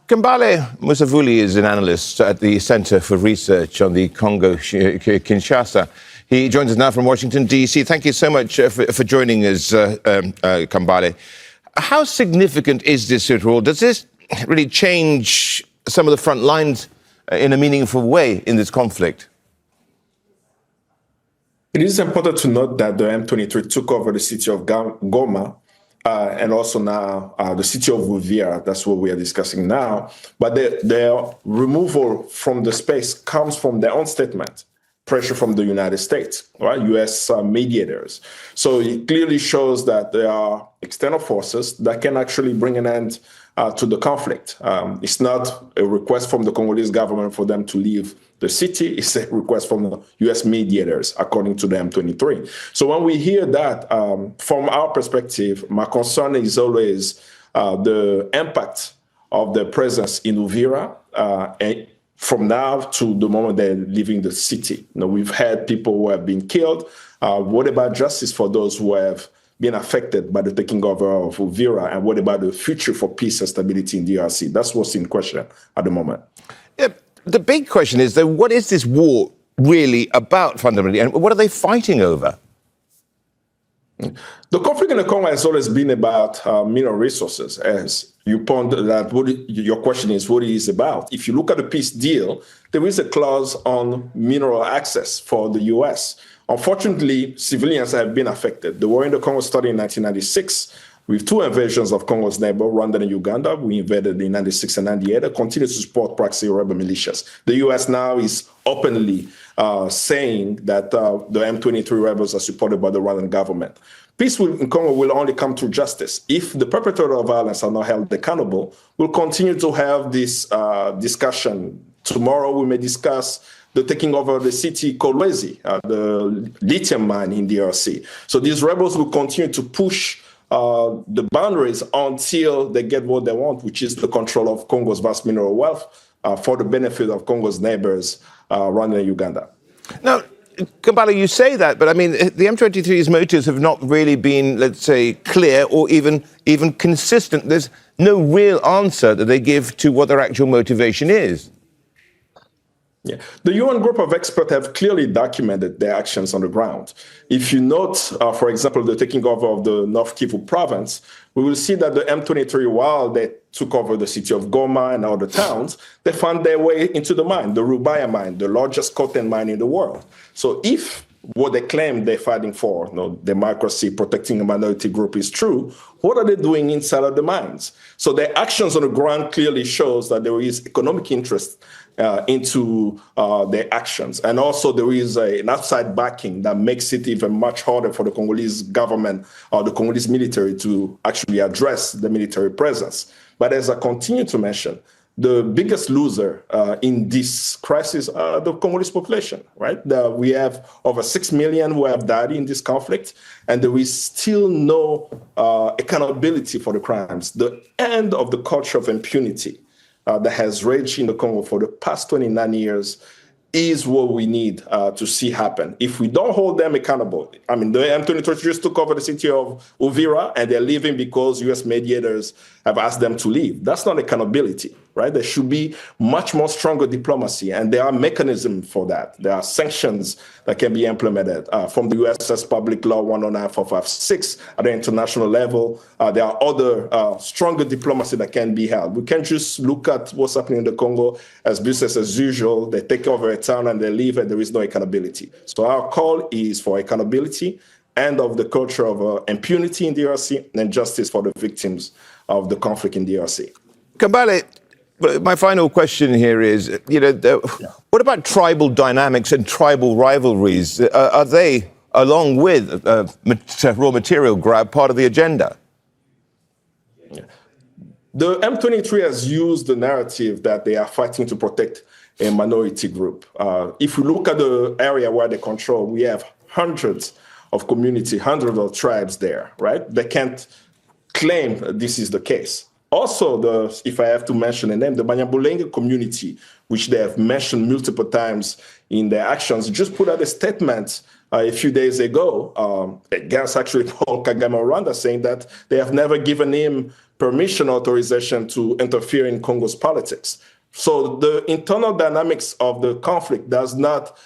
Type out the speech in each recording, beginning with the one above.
Kambale Musavuli is an analyst at the Center for Research on the Congo, Kinshasa. He joins us now from Washington, D.C. Thank you so much for joining us, Kambale. How significant is this withdrawal? Does this really change some of the front lines in a meaningful way in this conflict? It is important to note that the M23 took over the city of Goma and also now the city of Uvira. That's what we are discussing now. But their removal from the space comes from their own statement, pressure from the United States, right? U.S. mediators. So it clearly shows that there are external forces that can actually bring an end to the conflict. It's not a request from the Congolese government for them to leave the city. It's a request from the U.S. mediators, according to the M23. So when we hear that, from our perspective, my concern is always the impact of the presence in Uvira from now to the moment they're leaving the city. You know, we've had people who have been killed. What about justice for those who have been affected by the taking over of Uvira? And what about the future for peace and stability in DRC? That's what's in question at the moment. Yeah, the big question is, though, what is this war really about fundamentally? And what are they fighting over? The conflict in the Congo has always been about mineral resources, as you pointed that your question is what it is about. If you look at the peace deal, there is a clause on mineral access for the U.S. Unfortunately, civilians have been affected. The war in the Congo started in 1996 with two invasions of Congo's neighbor, Rwanda and Uganda. We invaded in 96 and 98 and continue to support proxy rebel militias. The U.S. now is openly saying that the M23 rebels are supported by the Rwandan government. Peace in Congo will only come through justice. If the perpetrators of violence are not held accountable, we'll continue to have this discussion. Tomorrow we may discuss the taking over the city Congolese, the lithium mine in DRC. So these rebels will continue to push the boundaries until they get what they want, which is the control of Congo's vast mineral wealth for the benefit of Congo's neighbors, Rwanda and Uganda. Now, Kambale, you say that, but I mean, the M23's motives have not really been, let's say, clear or even consistent. There's no real answer that they give to what their actual motivation is. Yeah. The UN group of experts have clearly documented their actions on the ground. If you note, for example, the taking over of the North Kivu province, we will see that the M23, while they took over the city of Goma and other towns, they found their way into the mine, the Rubaya mine, the largest cotton mine in the world. So if what they claim they're fighting for, democracy, protecting a minority group is true, what are they doing inside of the mines? So their actions on the ground clearly shows that there is economic interest into their actions. And also there is an outside backing that makes it even much harder for the Congolese government or the Congolese military to actually address the military presence. But as I continue to mention, the biggest loser in this crisis are the Congolese population, right? We have over 6 million who have died in this conflict, and there is still no accountability for the crimes. The end of the culture of impunity that has raged in the Congo for the past 29 years is what we need to see happen. If we don't hold them accountable, I mean, the M23 just took over the city of Uvira and they're leaving because U.S. mediators have asked them to leave. That's not accountability, right? There should be much more stronger diplomacy, and there are mechanisms for that. There are sanctions that can be implemented from the U.S.'s Public Law 109456 at the international level. There are other stronger diplomacy that can be held. We can't just look at what's happening in the Congo as business as usual. They take over a town and they leave and there is no accountability. So our call is for accountability, end of the culture of impunity in DRC, and justice for the victims of the conflict in DRC. Kambale, my final question here is, what about tribal dynamics and tribal rivalries? Are they, along with raw material grab, part of the agenda? Yeah. The M23 has used the narrative that they are fighting to protect a minority group. If we look at the area where they control, we have hundreds of communities, hundreds of tribes there, right? They can't claim this is the case. Also, if I have to mention a name, the Banyabulenge community, which they have mentioned multiple times in their actions, just put out a statement a few days ago against actually Paul Kagame Rwanda, saying that they have never given him permission authorization to interfere in Congo's politics. So the internal dynamics of the conflict does not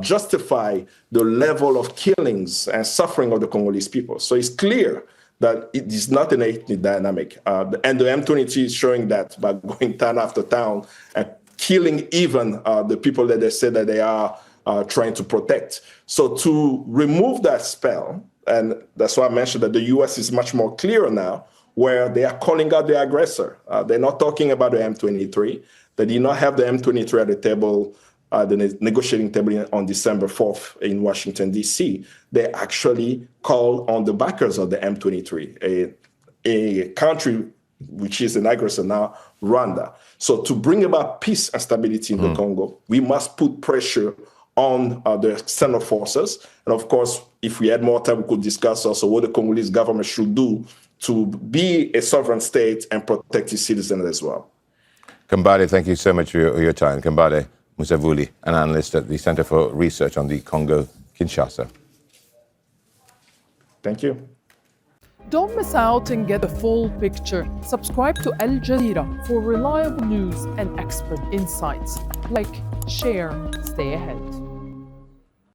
justify the level of killings and suffering of the Congolese people. So it's clear that it is not an ethnic dynamic. And the M23 is showing that by going town after town and killing even the people that they say that they are trying to protect. So to remove that spell, and that's why I mentioned that the US is much more clear now, where they are calling out the aggressor. They're not talking about the M23. They did not have the M23 at the table, the negotiating table on December 4th in Washington, D.C. They actually called on the backers of the M23, a country which is an aggressor now, Rwanda. So to bring about peace and stability in the Congo, we must put pressure on the external forces. And of course, if we had more time, we could discuss also what the Congolese government should do to be a sovereign state and protect its citizens as well. Kambale, thank you so much for your time. Kambale Musavuli, an analyst at the Center for Research on the Congo, Kinshasa. Thank you. Don't miss out and get the full picture. Subscribe to Al Jazeera for reliable news and expert insights. Like, share, stay ahead.